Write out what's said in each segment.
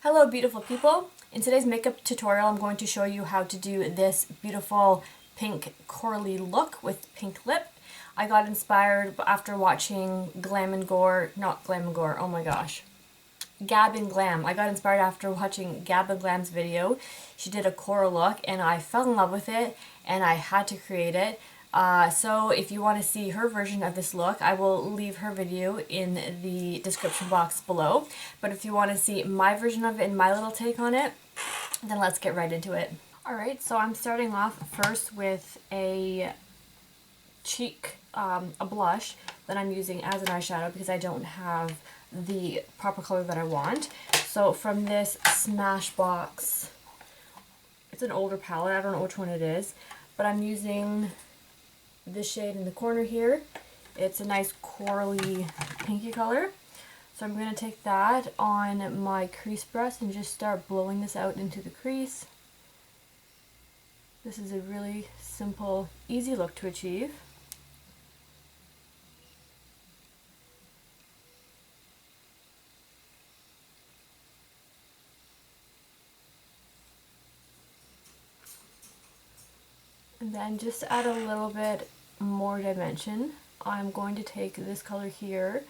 Hello beautiful people! In today's makeup tutorial I'm going to show you how to do this beautiful pink corally look with pink lip. I got inspired after watching Glam and Gore, not Glam and Gore, oh my gosh. Gab and Glam. I got inspired after watching Gab and Glam's video. She did a coral look and I fell in love with it and I had to create it. So if you want to see her version of this look, I will leave her video in the description box below. But if you want to see my version of it and my little take on it, then let's get right into it. Alright, so I'm starting off first with a cheek, a blush that I'm using as an eyeshadow because I don't have the proper color that I want. So from this Smashbox, it's an older palette, I don't know which one it is, but I'm using this shade in the corner here. It's a nice corally pinky color. So I'm going to take that on my crease brush and just start blowing this out into the crease. This is a really simple, easy look to achieve. And then just to add a little bit more dimension, I'm going to take this color here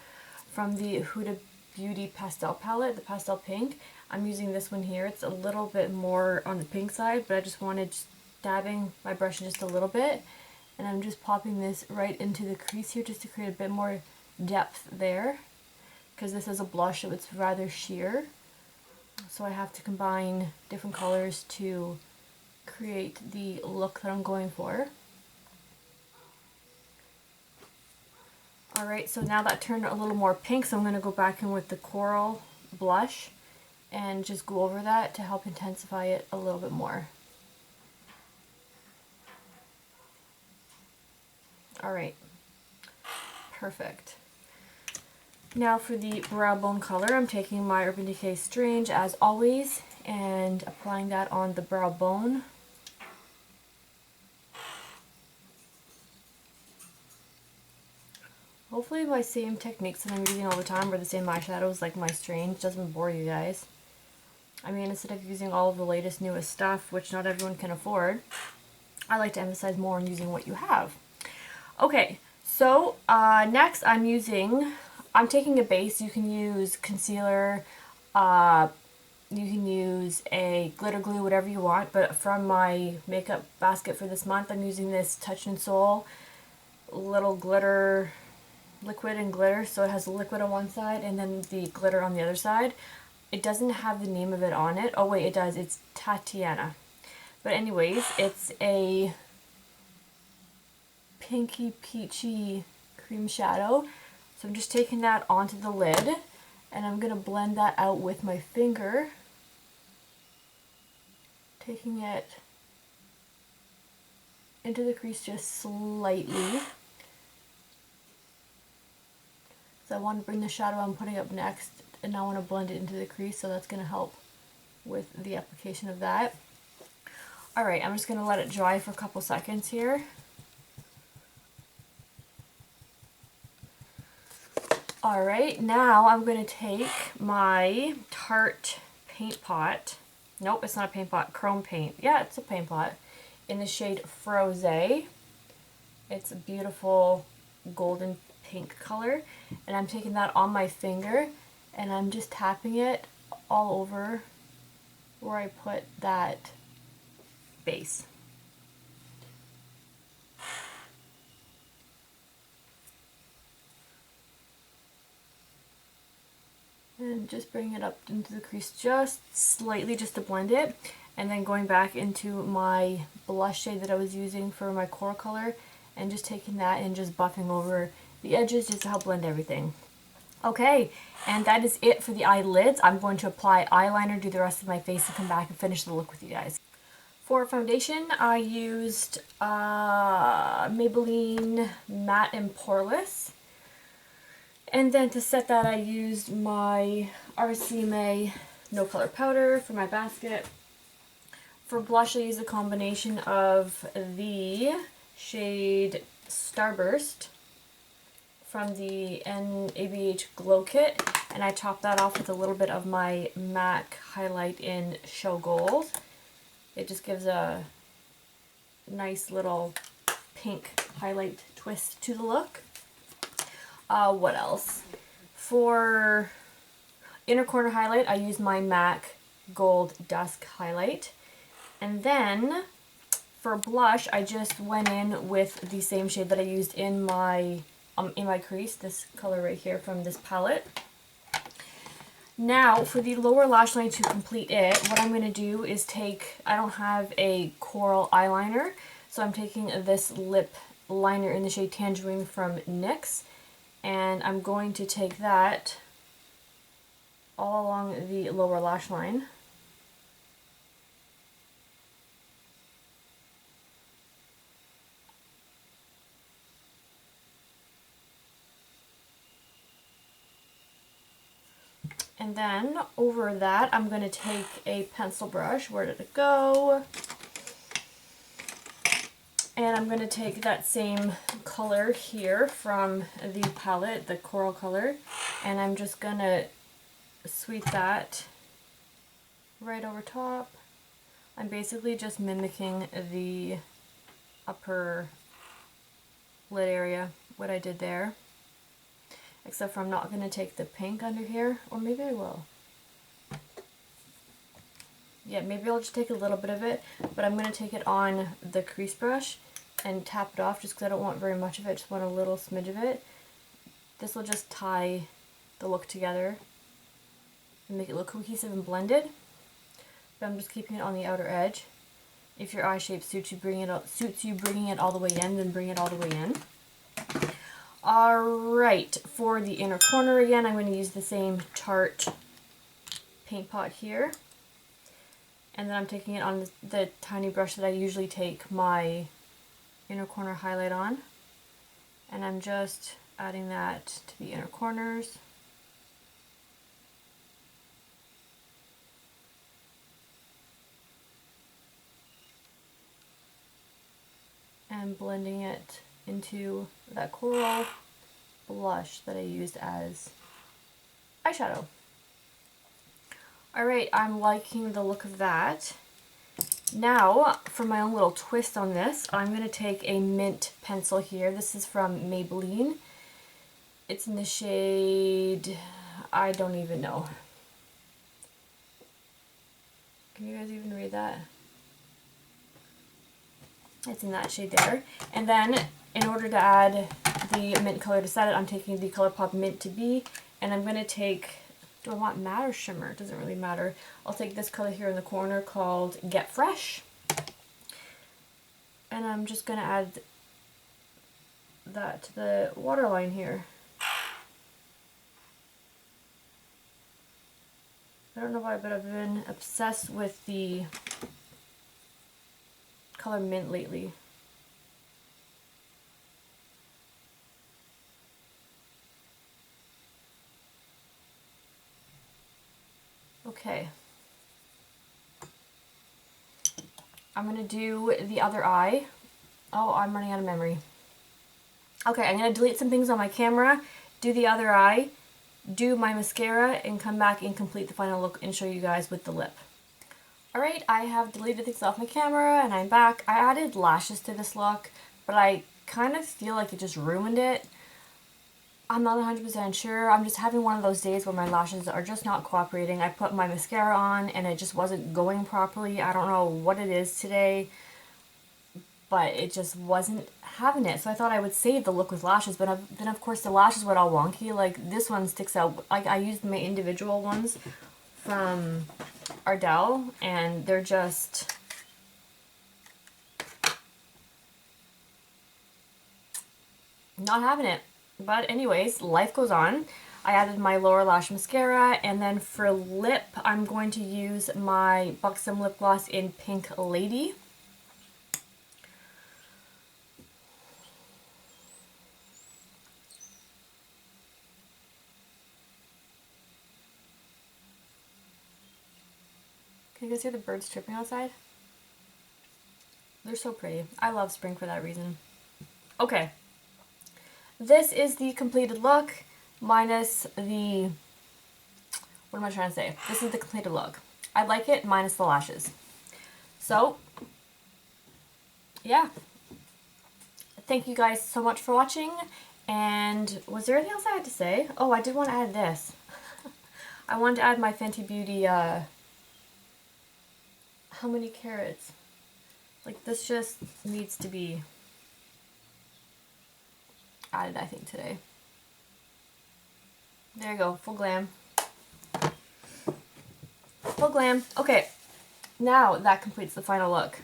from the Huda Beauty Pastel palette, the pastel pink. I'm using this one here. It's a little bit more on the pink side, but I just wanted just dabbing my brush just a little bit. And I'm just popping this right into the crease here just to create a bit more depth there. Because this is a blush, so it's rather sheer. So I have to combine different colors to create the look that I'm going for. Alright, so now that turned a little more pink, so I'm going to go back in with the coral blush and just go over that to help intensify it a little bit more. Alright, perfect. Now for the brow bone color, I'm taking my Urban Decay Strange as always and applying that on the brow bone. Hopefully my same techniques that I'm using all the time are the same eyeshadows like my Strange doesn't bore you guys. I mean, instead of using all of the latest newest stuff, which not everyone can afford, I like to emphasize more on using what you have. Okay, so next I'm taking a base. You can use concealer, you can use a glitter glue, whatever you want, but from my makeup basket for this month I'm using this Touch and Soul little glitter, liquid and glitter, so it has the liquid on one side and then the glitter on the other side. It doesn't have the name of it on it. Oh wait, it does. It's Tatiana. But anyways, it's a pinky peachy cream shadow. So I'm just taking that onto the lid and I'm going to blend that out with my finger. Taking it into the crease just slightly. So I want to bring the shadow I'm putting up next and I want to blend it into the crease, so that's going to help with the application of that. Alright, I'm just going to let it dry for a couple seconds here. Alright, now I'm going to take my Tarte paint pot. Nope, it's not a paint pot, chrome paint. Yeah, it's a paint pot. In the shade Frosé. It's a beautiful golden pink color. And I'm taking that on my finger and I'm just tapping it all over where I put that base. And just bring it up into the crease just slightly just to blend it. And then going back into my blush shade that I was using for my coral color and just taking that and just buffing over the edges just to help blend everything. Okay, and that is it for the eyelids. I'm going to apply eyeliner, do the rest of my face, and come back and finish the look with you guys. For foundation, I used Maybelline Matte and Poreless. And then to set that, I used my RCMA No Color Powder for my basket. For blush, I used a combination of the shade Starburst from the NABH Glow Kit and I top that off with a little bit of my MAC highlight in Show Gold. It just gives a nice little pink highlight twist to the look. What else? For inner corner highlight, I use my MAC Gold Dusk Highlight. And then for blush, I just went in with the same shade that I used in my crease, this color right here from this palette. Now, for the lower lash line to complete it, what I'm going to do is take, I don't have a coral eyeliner, so I'm taking this lip liner in the shade Tangerine from NYX, and I'm going to take that all along the lower lash line. And then over that, I'm going to take a pencil brush. Where did it go? And I'm going to take that same color here from the palette, the coral color, and I'm just going to sweep that right over top. I'm basically just mimicking the upper lid area, what I did there. Except for I'm not going to take the pink under here, or maybe I will. Yeah, maybe I'll just take a little bit of it, but I'm going to take it on the crease brush and tap it off just because I don't want very much of it, just want a little smidge of it. This will just tie the look together and make it look cohesive and blended. But I'm just keeping it on the outer edge. If your eye shape suits you bringing it all the way in, then bring it all the way in. Alright, for the inner corner again, I'm going to use the same Tarte paint pot here. And then I'm taking it on the tiny brush that I usually take my inner corner highlight on. And I'm just adding that to the inner corners. And blending it into that coral blush that I used as eyeshadow. Alright, I'm liking the look of that. Now, for my own little twist on this, I'm going to take a mint pencil here. This is from Maybelline. It's in the shade, I don't even know. Can you guys even read that? It's in that shade there. And then, in order to add the mint color to set it, I'm taking the ColourPop Mint to Be, and I'm going to take, do I want matte or shimmer? It doesn't really matter. I'll take this color here in the corner called Get Fresh. And I'm just going to add that to the waterline here. I don't know why, but I've been obsessed with the color mint lately. Okay. I'm going to do the other eye. Oh, I'm running out of memory. Okay, I'm going to delete some things on my camera, do the other eye, do my mascara, and come back and complete the final look and show you guys with the lip. Alright, I have deleted things off my camera and I'm back. I added lashes to this look, but I kind of feel like it just ruined it. I'm not 100% sure. I'm just having one of those days where my lashes are just not cooperating. I put my mascara on and it just wasn't going properly. I don't know what it is today, but it just wasn't having it. So I thought I would save the look with lashes, but then of course the lashes went all wonky. Like this one sticks out. Like I used my individual ones from Ardell and they're just not having it. But anyways, life goes on. I added my lower lash mascara, and then for lip, I'm going to use my Buxom lip gloss in Pink Lady. Can you guys hear the birds chirping outside? They're so pretty. I love spring for that reason. Okay. This is the completed look, minus the what am I trying to say? This is the completed look. I like it minus the lashes. So, yeah. Thank you guys so much for watching. And was there anything else I had to say? Oh, I did want to add this. I wanted to add my Fenty Beauty, how many carats? Like, this just needs to be added, I think, today. There you go, full glam. Full glam. Okay, now that completes the final look.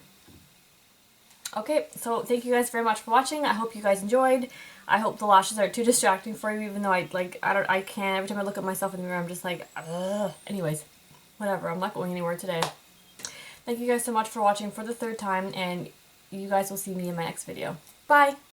Okay, so thank you guys very much for watching. I hope you guys enjoyed. I hope the lashes aren't too distracting for you, even though I can't. Every time I look at myself in the mirror, I'm just like, ugh. Anyways, whatever. I'm not going anywhere today. Thank you guys so much for watching for the third time, and you guys will see me in my next video. Bye!